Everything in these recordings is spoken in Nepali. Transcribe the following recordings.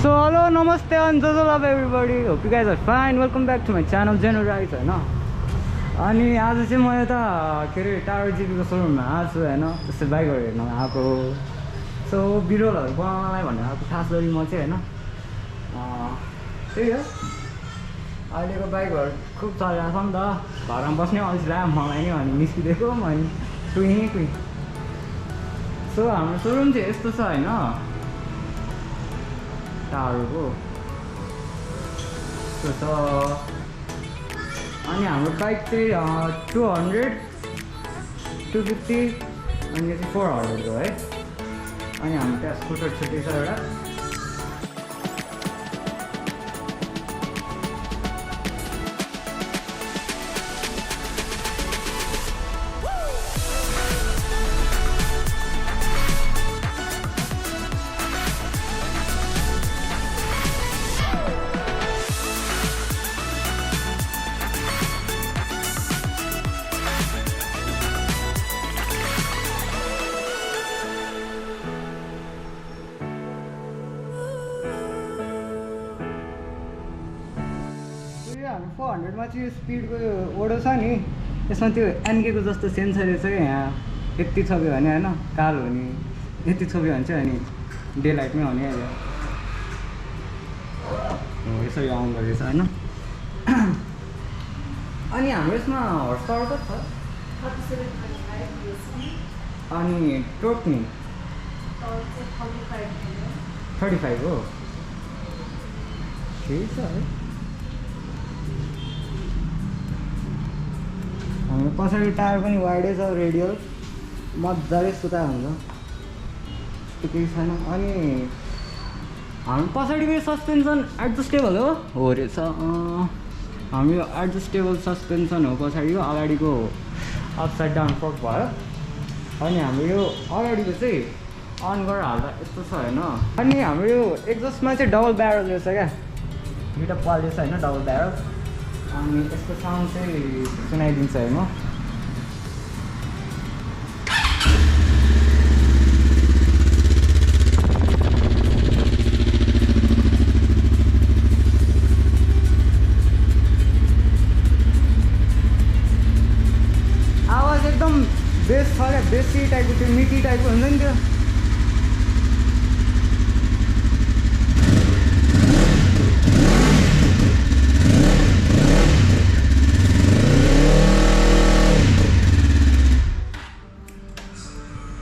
So hello, namaste and love everybody. Hope you guys are fine. Welcome back to my channel, Generalize. हैन अनि आज चाहिँ म यता के रे टारो जीपी को शोरूममा आएको छु हैन त्यसै बाइकहरु हेर्न आएको सो बिरोलहरु बनाउनलाई भनेर आएको खास गरी म चाहिँ हैन त्यही हो अहिलेको बाइकहरु खूब चलिरहेको छ नि त घरमा बस्नै अल्छी लाग्यो मलाई नि अनि निस्किदिएको म अनि कुइ सो हाम्रो शोरूम चाहिँ यस्तो छ हैन टारोको सो अनि हाम्रो प्राइस चाहिँ 200 250 अनि यो चाहिँ 400 हो है अनि हाम्रो त्यहाँ स्कुटर छुट्टै छ एउटा हाम्रो 400 मा चाहिँ स्पिडको ओडो छ नि यसमा त्यो एनके को जस्तो सेन्सर रहेछ क्या यहाँ यति छोप्यो भने हैन कालो हुने यति छोप्यो भने चाहिँ अनि डे लाइटमै आउने अहिले हो यसरी अन गरेछ हैन अनि हाम्रो यसमा हर्स पावर कति छ 37.5 अनि टोर्क नि 35 हो ठिक छ है हाम्रो पछाडि टायर पनि वाइडै छ रेडियल मजाले सुता हुन्छ त्यस्तो केही छैन अनि हाम्रो पछाडिको सस्पेन्सन एडजस्टेबल हो रहेछ हाम्रो यो एडजस्टेबल सस्पेन्सन हो पछाडिको अगाडिको अपसाइड डाउन फोर्क भयो अनि हाम्रो यो अगाडिको चाहिँ अन गरेर हाल्दा यस्तो छ हैन अनि हाम्रो यो एक्जस्टमा चाहिँ डबल ब्यारल रहेछ क्या दुईवटा पाल रहेछ हैन डबल ब्यारल अनि यसको साउन्ड चाहिँ सुनाइदिन्छ है म आवाज एकदम बेस छ क्या बेसी टाइपको त्यो मिठी टाइपको हुन्छ नि त्यो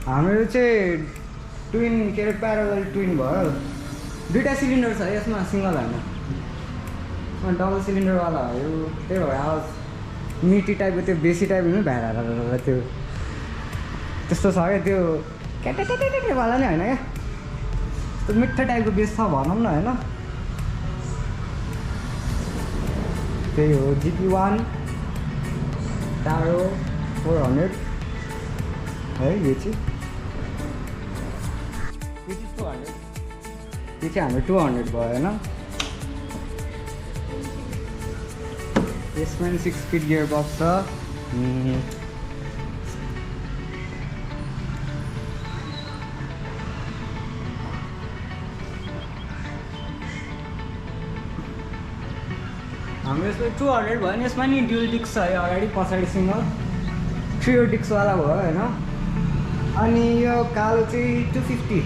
हाम्रो चाहिँ ट्विन के अरे प्यारालल ट्विन भयो दुईवटा सिलिन्डर छ यसमा सिङ्गल होइन डबल सिलिन्डरवाला हो यो त्यही भएर आवाज मिठी टाइपको त्यो बेसी टाइपको भएर त्यो त्यस्तो छ क्या त्यो क्याटेवाला नै होइन क्या त्यो मिठो टाइपको बेस छ भनौँ न होइन त्यही हो GP1 टारो 400 है यो चाहिँ यो चाहिँ हाम्रो 200 भयो होइन यसमा 6 स्पिड गियर बक्स छ हाम्रो यसमा 200 भयो नि यसमा नि ड्युल डिस्क छ है अगाडि पछाडि सिङ्गल 3 डिस्कवाला भयो होइन अनि यो कालो चाहिँ 250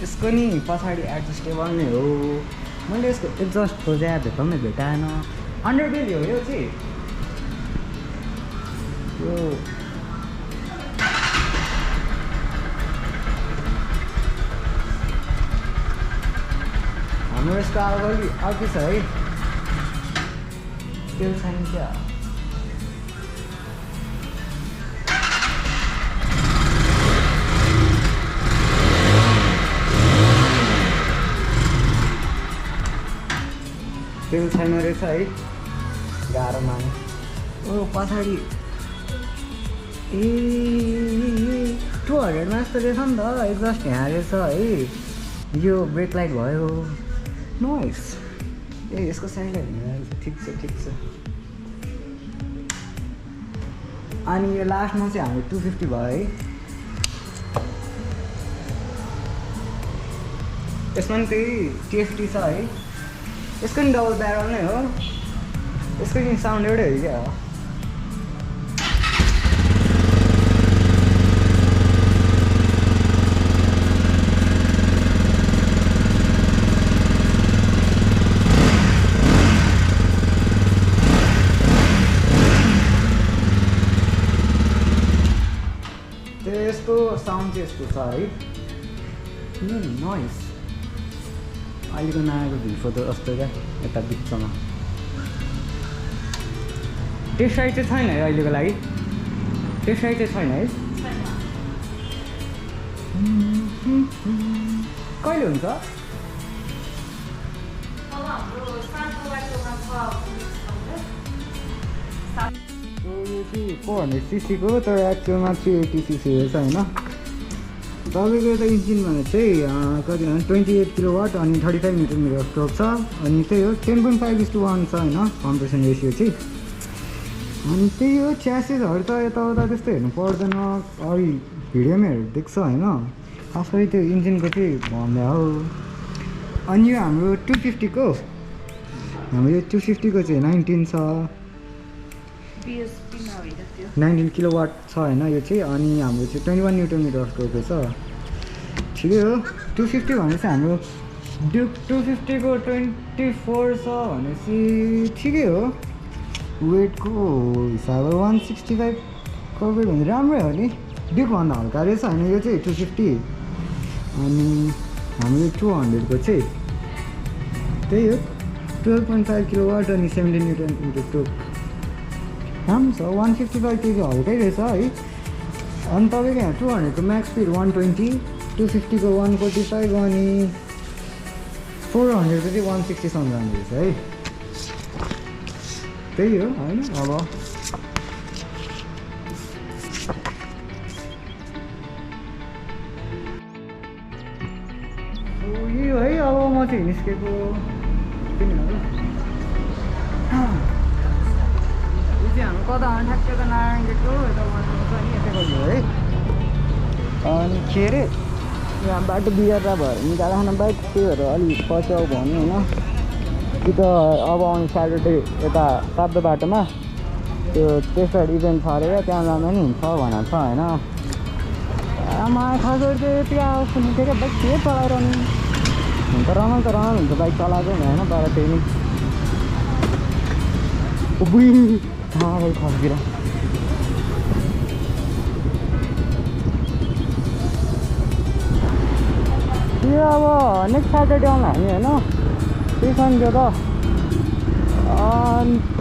यसको नि पछाडि एडजस्टेबल नै हो मैले यसको एक्जस्ट खोजेँ भेटाउनै भेटाएन अन्डरबेली हो यो चाहिँ यो हाम्रो यसको अगाडि अर्कै छ है तेल छैन क्या तेल छैन रहेछ है गाह्रो माने ओ पछाडि ए 200 मा जस्तो रहेछ नि त एक्जस्ट यहाँ रहेछ है यो ब्रेक लाइट भयो नाइस ए यसको साइड ठिक छ अनि यो लास्टमा चाहिँ हाम्रो 250 भयो है यसमा पनि त्यही TFT छ है यसको नि डबल ब्यारल नै हो यसको नि साउन्ड एउटै हो क्या यसको साउन्ड चाहिँ यस्तो छ है नोइस अहिलेको नयाँको भिफो त जस्तो क्या यता बिचमा त्यो साइड चाहिँ छैन है अहिलेको लागि त्यो साइड चाहिँ छैन है कहिले हुन्छ यो चाहिँ 400cc को तर एक्चुअलमा 380cc रहेछ होइन तपाईँको यता इन्जिन भने चाहिँ कति भन्छ 28 किलोवाट अनि 35 न्युटन मिटर स्ट्रोक छ अनि त्यही हो 10.5:1 छ होइन कम्प्रेसन रेसियो चाहिँ अनि त्यही हो च्यासेसहरू त यताउता त्यस्तो हेर्नु पर्दैन अरू भिडियोमा देख्छ होइन खास गरी त्यो इन्जिनको चाहिँ भन्दा हो अनि यो हाम्रो 250 को हाम्रो यो 250 को चाहिँ 19 छ 19 किलोवाट छ होइन यो चाहिँ अनि हाम्रो चाहिँ 21 न्युटन मिटर स्ट्रोकको छ ठिकै हो 250 भनेपछि हाम्रो ड्युक 250 को 24 छ भनेपछि ठिकै हो वेटको हिसाबले 165 को वेट भने राम्रै हो नि ड्युकभन्दा हल्का रहेछ होइन यो चाहिँ 250 अनि हाम्रो 200 को चाहिँ त्यही हो 12.5 किलोवाट अनि 17 न्युटन मिटर स्ट्रोक राम्रो छ 155 kg हल्कै रहेछ है अनि तपाईँको यहाँ 200 को म्याक्स स्पिड 120 250 को 145 अनि 400 को चाहिँ 160 सम्म जानु रहेछ है त्यही हो होइन अब यो है अब म चाहिँ निस्केको हाम्रो कता ठ्याक्कै त नारायण गेटको यता छ नि यतैको हो है अनि के अरे यहाँ बाटो बिगारेर भएर निकाल्दा खान बाइक त्यही भएर अलिक पछि आऊ भन्नु होइन कि त अब आउने स्याटरडे यता ताप्दो बाटोमा त्यो टेस्टर इभेन्ट छ अरे त्यहाँ जाँदा नि हुन्छ भनेको छ होइन आमा खास गरी चाहिँ यति आवाज सुन्थ्यो क्या बाइक के चलाइरहनु हुन त रमाइलो हुन्छ बाइक चलाएको नि होइन तर त्यही नि बुई भाइ खस्किएर यो अब नेक्स्ट स्याटरडे आउनु हामी होइन त्यही सन्डे त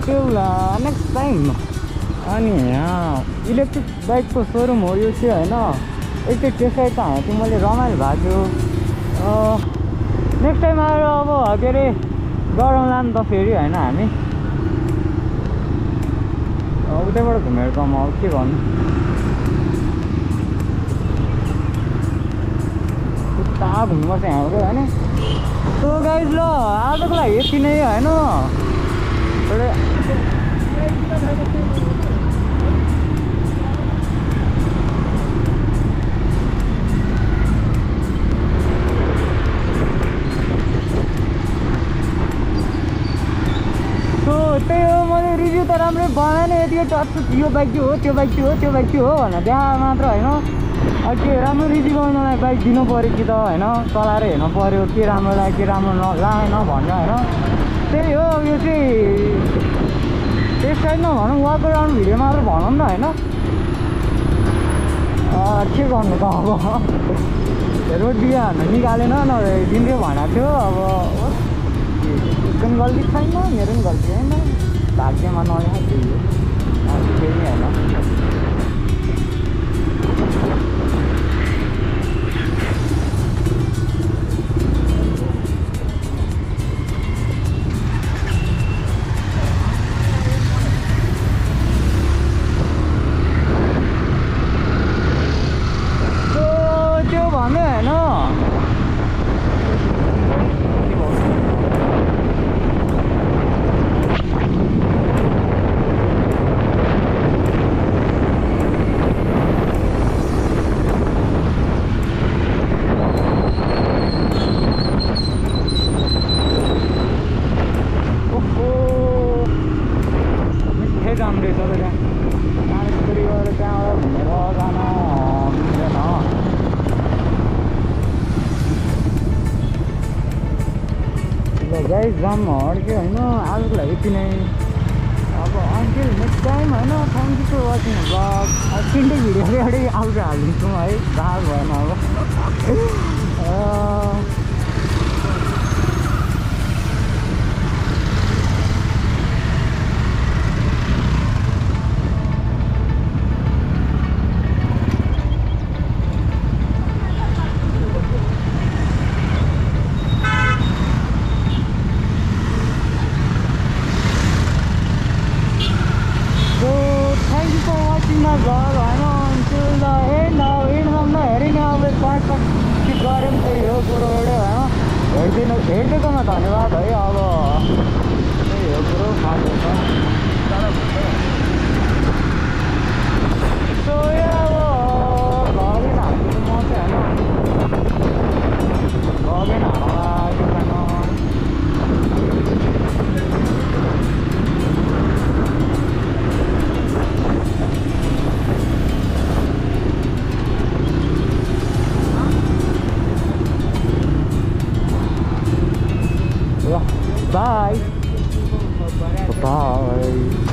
त्यो नेक्स्ट टाइम अनि यहाँ इलेक्ट्रिक बाइकको सोरुम हो यो चाहिँ होइन एकचोटि त्यो साइड त हामी चाहिँ मैले रमाइलो भएको थियो नेक्स्ट टाइम आएर अब के अरे गरौँला नि त फेरि होइन हामी उतैबाट घुमेर कमाऊ के गर्नु उता घुम्नुपर्छ यहाँबाट होइन सो गाइज ल आजको लागि यति नै होइन त्यही हो मैले रिभ्यू त राम्रै बनाएन यतिको टच यो बाइक चाहिँ हो त्यो बाइक चाहिँ हो त्यो बाइक चाहिँ हो भनेर त्यहाँ मात्र होइन के राम्रो रिभ्यू गर्नलाई बाइक दिनु पऱ्यो कि त होइन चलाएर हेर्नु पऱ्यो के राम्रो लाग्यो के राम्रो लागेन भनेर होइन त्यही हो यो चाहिँ टेस्ट राइड नभनौँ वाक अराउन्ड भिडियो मात्र भनौँ न होइन के गर्नु त अब रोड बिहा हान्न निकालेन नदिन्थ्यो भनेको थियो अब उसको पनि गल्ती छैन मेरो पनि गल्ती होइन भाग्यमा नयाँ त्यही हो केही होइन त्यो भन्यो होइन गाइस जाममा अड्क्यो होइन आजको लागि यति नै अब अन्टिल नेक्स्ट टाइम होइन thank you for watching blog अब तिनटै भिडियो अगाडि आउँछ हालिदिन्छौँ है दाल भएन अब my vlog होइन until the end अब एन्डसम्म हेरेन अब पार्ट गऱ्यौँ त्यही हो कुरो एउटै होइन हेरिदिएकोमा धन्यवाद है अब त्यही हो कुरो खाएको छ सो अब लगेन हाल्छु म चाहिँ होइन लगेन हाल्ला Bye. Bye.